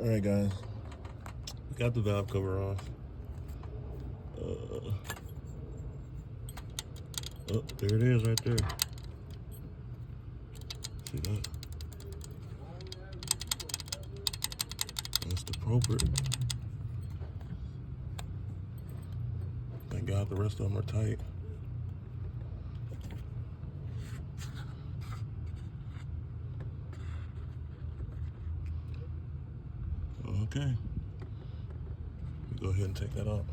All right, guys. We got the valve cover off. Oh, there it is right there. See that? That's the proper. Thank God the rest of them are tight. Okay. Go ahead and take that out.